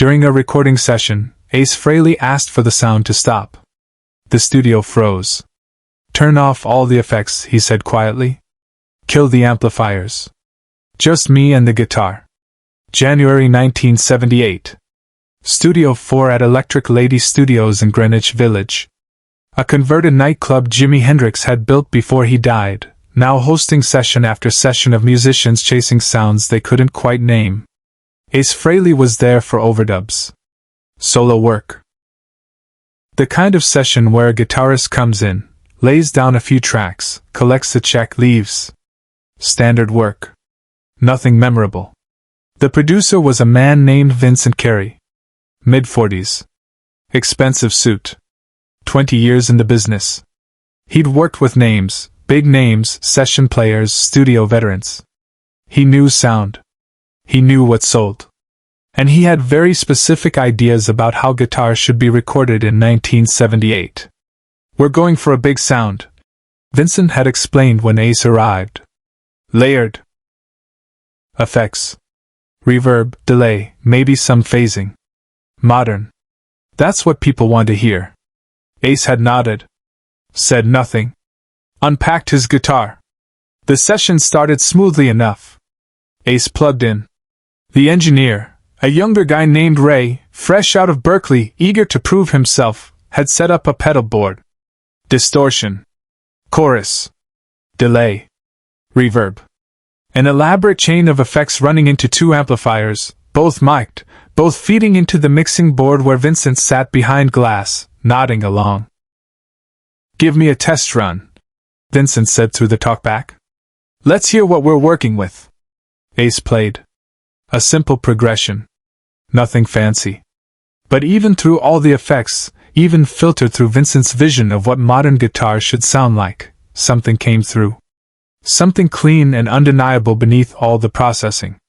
During a recording session, Ace Frehley asked for the sound to stop. The studio froze. "Turn off all the effects," he said quietly. "Kill the amplifiers. Just me and the guitar." January 1978. Studio 4 at Electric Lady Studios in Greenwich Village. A converted nightclub Jimi Hendrix had built before he died, now hosting session after session of musicians chasing sounds they couldn't quite name. Ace Frehley was there for overdubs. Solo work. The kind of session where a guitarist comes in, lays down a few tracks, collects a check, leaves. Standard work. Nothing memorable. The producer was a man named Vincent Carey. Mid-40s. Expensive suit. 20 years in the business. He'd worked with names, big names, session players, studio veterans. He knew sound. He knew what sold. And he had very specific ideas about how guitars should be recorded in 1978. "We're going for a big sound," Vincent had explained when Ace arrived. "Layered effects. Reverb, delay, maybe some phasing. Modern. That's what people want to hear." Ace had nodded. Said nothing. Unpacked his guitar. The session started smoothly enough. Ace plugged in. The engineer, a younger guy named Ray, fresh out of Berkeley, eager to prove himself, had set up a pedal board. Distortion. Chorus. Delay. Reverb. An elaborate chain of effects running into two amplifiers, both mic'd, both feeding into the mixing board where Vincent sat behind glass, nodding along. "Give me a test run," Vincent said through the talkback. "Let's hear what we're working with." Ace played. A simple progression. Nothing fancy. But even through all the effects, even filtered through Vincent's vision of what modern guitars should sound like, something came through. Something clean and undeniable beneath all the processing.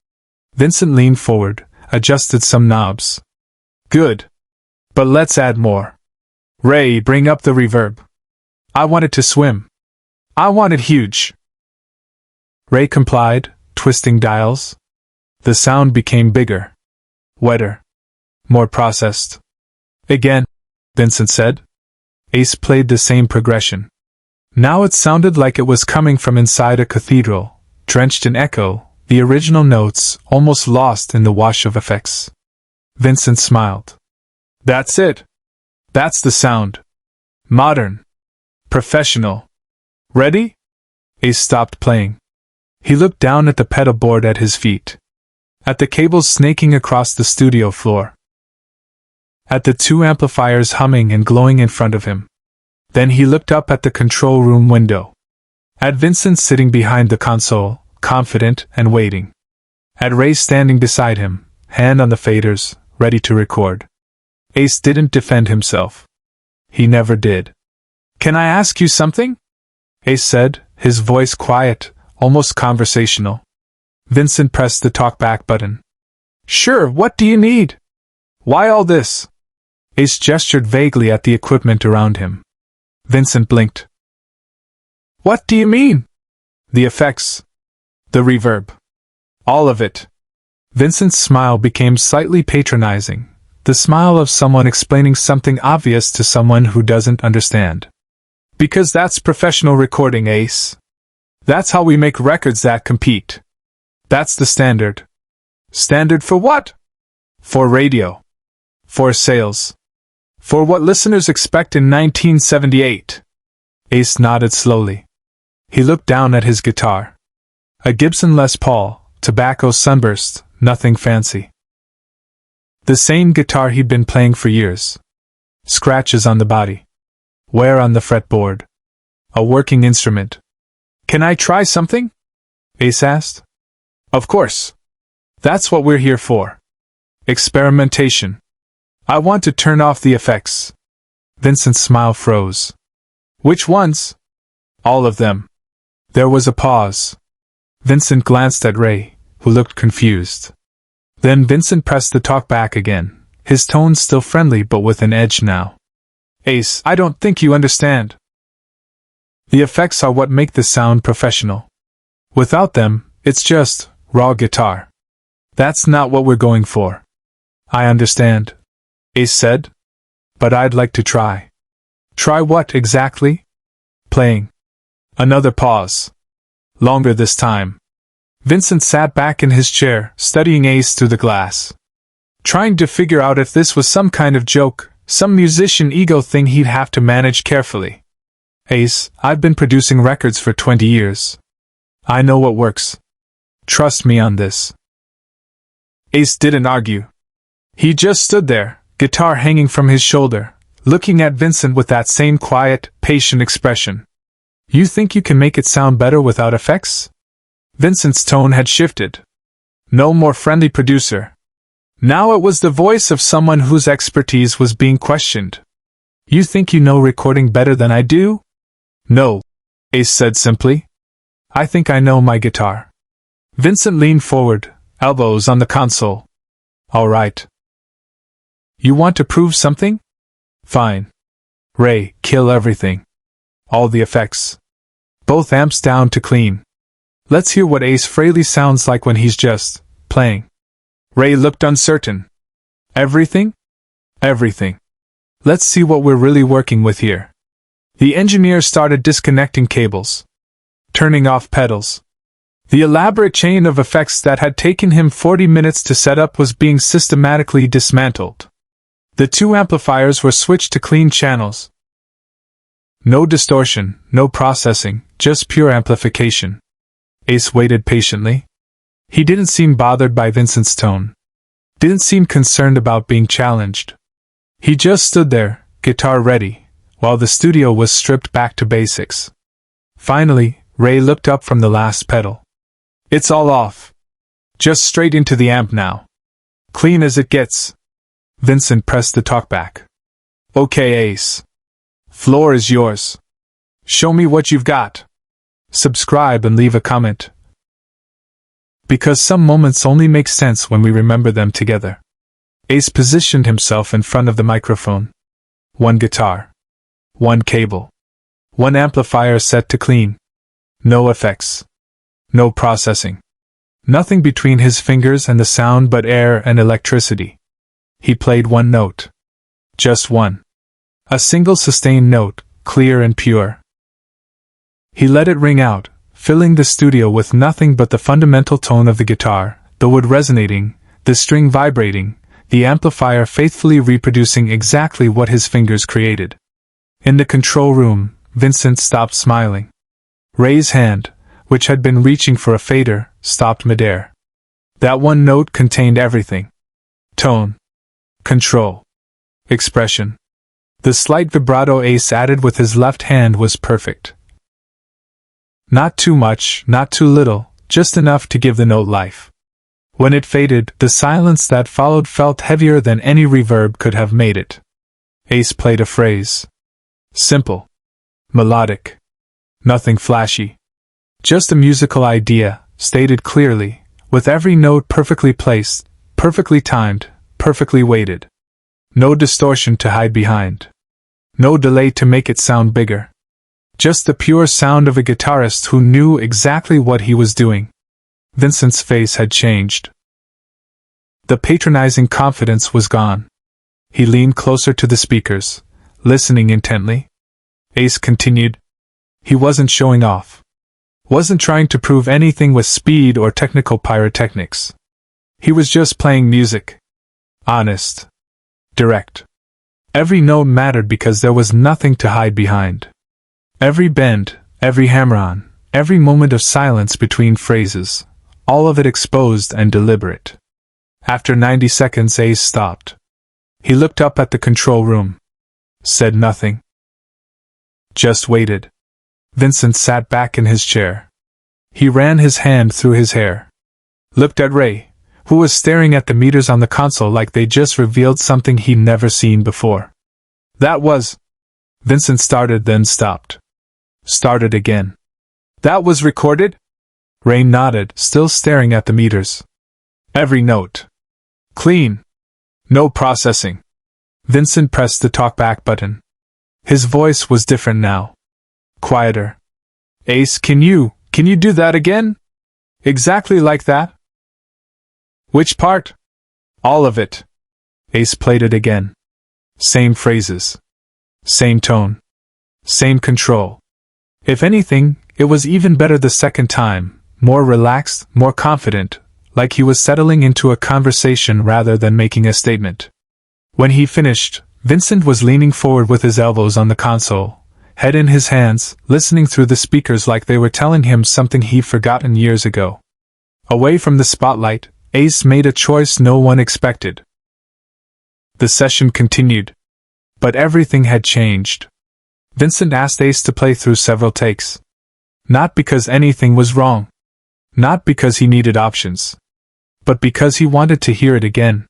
Vincent leaned forward, adjusted some knobs. "Good. But let's add more. Ray, bring up the reverb. I want it to swim. I want it huge." Ray complied, twisting dials. The sound became bigger. Wetter. More processed. "Again," Vincent said. Ace played the same progression. Now it sounded like it was coming from inside a cathedral, drenched in echo, the original notes almost lost in the wash of effects. Vincent smiled. "That's it. That's the sound. Modern. Professional. Ready?" Ace stopped playing. He looked down at the pedal board at his feet. At the cables snaking across the studio floor. At the two amplifiers humming and glowing in front of him. Then he looked up at the control room window. At Vincent sitting behind the console, confident and waiting. At Ray standing beside him, hand on the faders, ready to record. Ace didn't defend himself. He never did. "Can I ask you something?" Ace said, his voice quiet, almost conversational. Vincent pressed the talkback button. "Sure, what do you need? Why all this?" Ace gestured vaguely at the equipment around him. Vincent blinked. "What do you mean?" "The effects. The reverb. All of it." Vincent's smile became slightly patronizing, the smile of someone explaining something obvious to someone who doesn't understand. "Because that's professional recording, Ace. That's how we make records that compete. That's the standard." "Standard for what?" "For radio. For sales. For what listeners expect in 1978. Ace nodded slowly. He looked down at his guitar. A Gibson Les Paul, tobacco sunburst, nothing fancy. The same guitar he'd been playing for years. Scratches on the body. Wear on the fretboard. A working instrument. "Can I try something?" Ace asked. "Of course. That's what we're here for. Experimentation. I want to turn off the effects." Vincent's smile froze. "Which ones?" "All of them." There was a pause. Vincent glanced at Ray, who looked confused. Then Vincent pressed the talkback again, his tone still friendly but with an edge now. "Ace, I don't think you understand. The effects are what make the sound professional. Without them, it's just raw guitar. That's not what we're going for. I understand, Ace said. But I'd like to try. Try what exactly? Playing. Another pause. Longer this time. Vincent sat back in his chair, studying Ace through the glass. Trying to figure out if this was some kind of joke, some musician ego thing he'd have to manage carefully. Ace, I've been producing records for 20 years. I know what works. Trust me on this. Ace didn't argue. He just stood there, guitar hanging from his shoulder, looking at Vincent with that same quiet, patient expression. You think you can make it sound better without effects? Vincent's tone had shifted. No more friendly producer. Now it was the voice of someone whose expertise was being questioned. You think you know recording better than I do? No, Ace said simply. I think I know my guitar. Vincent leaned forward, elbows on the console. All right. You want to prove something? Fine. Ray, kill everything. All the effects. Both amps down to clean. Let's hear what Ace Frehley sounds like when he's just playing. Ray looked uncertain. Everything? Everything. Let's see what we're really working with here. The engineer started disconnecting cables. Turning off pedals. The elaborate chain of effects that had taken him 40 minutes to set up was being systematically dismantled. The two amplifiers were switched to clean channels. No distortion, no processing, just pure amplification. Ace waited patiently. He didn't seem bothered by Vincent's tone. Didn't seem concerned about being challenged. He just stood there, guitar ready, while the studio was stripped back to basics. Finally, Ray looked up from the last pedal. It's all off. Just straight into the amp now. Clean as it gets. Vincent pressed the talkback. Okay, Ace. Floor is yours. Show me what you've got. Subscribe and leave a comment. Because some moments only make sense when we remember them together. Ace positioned himself in front of the microphone. One guitar. One cable. One amplifier set to clean. No effects. No processing. Nothing between his fingers and the sound but air and electricity. He played one note. Just one. A single sustained note, clear and pure. He let it ring out, filling the studio with nothing but the fundamental tone of the guitar, the wood resonating, the string vibrating, the amplifier faithfully reproducing exactly what his fingers created. In the control room, Vincent stopped smiling. Ray's hand, which had been reaching for a fader, stopped midair. That one note contained everything. Tone. Control. Expression. The slight vibrato Ace added with his left hand was perfect. Not too much, not too little, just enough to give the note life. When it faded, the silence that followed felt heavier than any reverb could have made it. Ace played a phrase. Simple. Melodic. Nothing flashy. Just a musical idea, stated clearly, with every note perfectly placed, perfectly timed, perfectly weighted. No distortion to hide behind. No delay to make it sound bigger. Just the pure sound of a guitarist who knew exactly what he was doing. Vincent's face had changed. The patronizing confidence was gone. He leaned closer to the speakers, listening intently. Ace continued. He wasn't showing off. Wasn't trying to prove anything with speed or technical pyrotechnics. He was just playing music. Honest. Direct. Every note mattered because there was nothing to hide behind. Every bend, every hammer-on, every moment of silence between phrases, all of it exposed and deliberate. After 90 seconds, Ace stopped. He looked up at the control room. Said nothing. Just waited. Vincent sat back in his chair. He ran his hand through his hair. Looked at Ray, who was staring at the meters on the console like they just revealed something he'd never seen before. That was... Vincent started, then stopped. Started again. That was recorded? Ray nodded, still staring at the meters. Every note. Clean. No processing. Vincent pressed the talkback button. His voice was different now. Quieter. Ace, can you do that again? Exactly like that? Which part? All of it. Ace played it again. Same phrases. Same tone. Same control. If anything, it was even better the second time, more relaxed, more confident, like he was settling into a conversation rather than making a statement. When he finished, Vincent was leaning forward with his elbows on the console, head in his hands, listening through the speakers like they were telling him something he'd forgotten years ago. Away from the spotlight, Ace made a choice no one expected. The session continued. But everything had changed. Vincent asked Ace to play through several takes. Not because anything was wrong. Not because he needed options. But because he wanted to hear it again.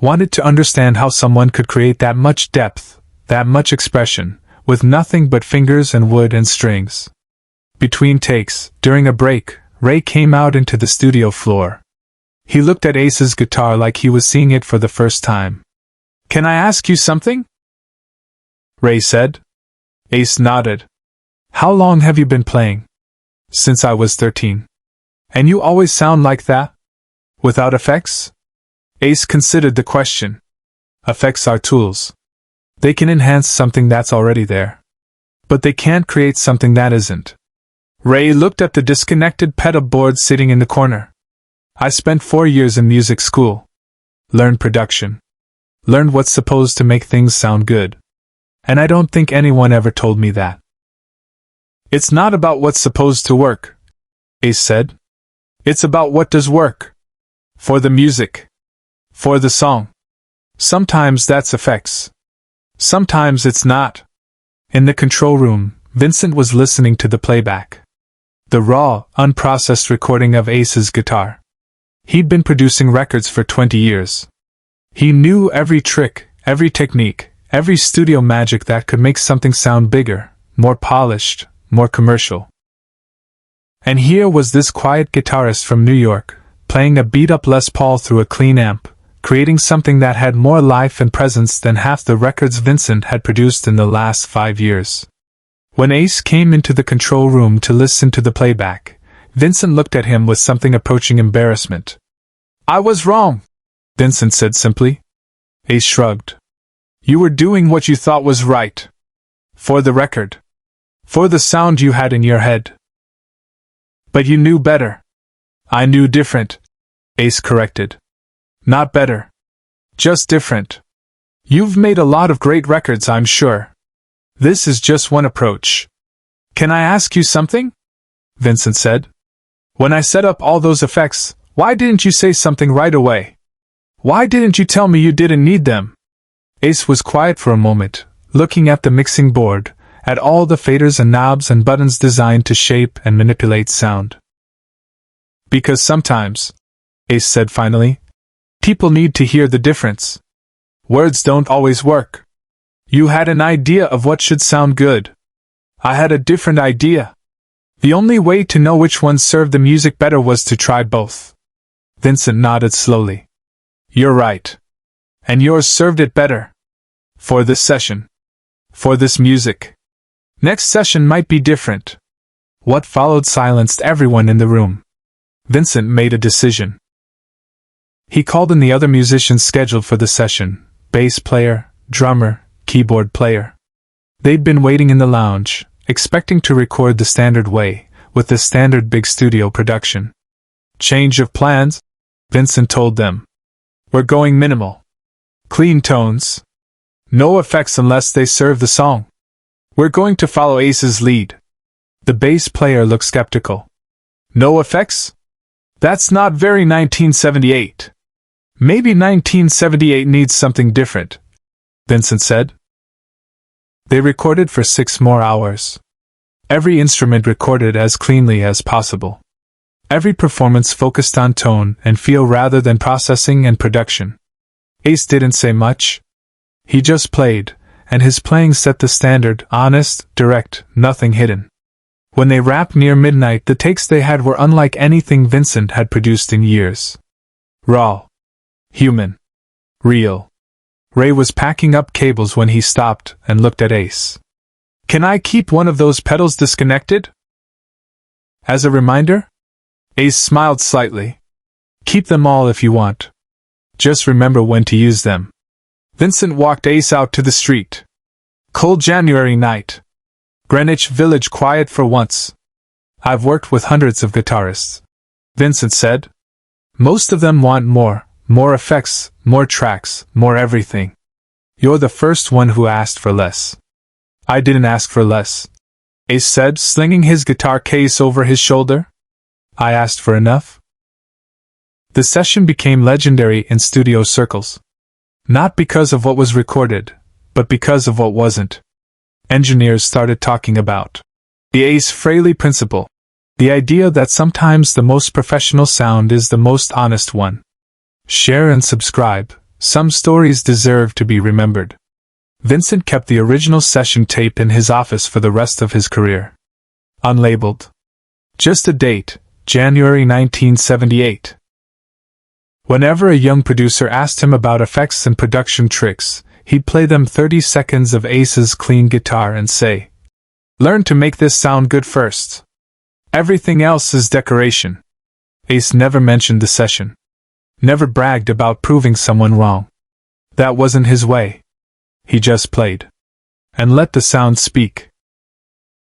Wanted to understand how someone could create that much depth, that much expression, with nothing but fingers and wood and strings. Between takes, during a break, Ray came out into the studio floor. He looked at Ace's guitar like he was seeing it for the first time. "Can I ask you something?" Ray said. Ace nodded. "How long have you been playing?" "Since I was 13. "And you always sound like that? Without effects?" Ace considered the question. "Effects are tools. They can enhance something that's already there. But they can't create something that isn't." Ray looked at the disconnected pedal board sitting in the corner. "I spent 4 years in music school. Learned production. Learned what's supposed to make things sound good. And I don't think anyone ever told me that." "It's not about what's supposed to work," Ace said. "It's about what does work. For the music. For the song. Sometimes that's effects. Sometimes it's not." In the control room, Vincent was listening to the playback. The raw, unprocessed recording of Ace's guitar. He'd been producing records for 20 years. He knew every trick, every technique, every studio magic that could make something sound bigger, more polished, more commercial. And here was this quiet guitarist from New York, playing a beat-up Les Paul through a clean amp, creating something that had more life and presence than half the records Vincent had produced in the last 5 years. When Ace came into the control room to listen to the playback, Vincent looked at him with something approaching embarrassment. "I was wrong," Vincent said simply. Ace shrugged. "You were doing what you thought was right. For the record. For the sound you had in your head. But you knew better." "I knew different," Ace corrected. "Not better. Just different. You've made a lot of great records, I'm sure. This is just one approach." "Can I ask you something?" Vincent said. "When I set up all those effects, why didn't you say something right away? Why didn't you tell me you didn't need them?" Ace was quiet for a moment, looking at the mixing board, at all the faders and knobs and buttons designed to shape and manipulate sound. "Because sometimes," Ace said finally, "people need to hear the difference. Words don't always work. You had an idea of what should sound good. I had a different idea. The only way to know which one served the music better was to try both." Vincent nodded slowly. "You're right. And yours served it better. For this session. For this music. Next session might be different." What followed silenced everyone in the room. Vincent made a decision. He called in the other musicians scheduled for the session, bass player, drummer, keyboard player. They'd been waiting in the lounge, expecting to record the standard way, with the standard big studio production. "Change of plans," Vincent told them. "We're going minimal. Clean tones. No effects unless they serve the song. We're going to follow Ace's lead." The bass player looked skeptical. "No effects? That's not very 1978. Maybe 1978 needs something different," Vincent said. They recorded for 6 more hours. Every instrument recorded as cleanly as possible. Every performance focused on tone and feel rather than processing and production. Ace didn't say much. He just played, and his playing set the standard, honest, direct, nothing hidden. When they wrapped near midnight, the takes they had were unlike anything Vincent had produced in years. Raw. Human. Real. Ray was packing up cables when he stopped and looked at Ace. "Can I keep one of those pedals disconnected?" "As a reminder?" Ace smiled slightly. "Keep them all if you want. Just remember when to use them." Vincent walked Ace out to the street. Cold January night. Greenwich Village quiet for once. I've worked with hundreds of guitarists, Vincent said. Most of them want more effects, more tracks, more everything. You're the first one who asked for less. I didn't ask for less, Ace said, slinging his guitar case over his shoulder. I asked for enough. The session became legendary in studio circles. Not because of what was recorded, but because of what wasn't. Engineers started talking about the Ace Frehley principle, the idea that sometimes the most professional sound is the most honest one. Share and subscribe. Some stories deserve to be remembered. Vincent kept the original session tape in his office for the rest of his career. Unlabeled. Just a date, January 1978. Whenever a young producer asked him about effects and production tricks, he'd play them 30 seconds of Ace's clean guitar and say, "Learn to make this sound good first. Everything else is decoration." Ace never mentioned the session. Never bragged about proving someone wrong. That wasn't his way. He just played. And let the sound speak.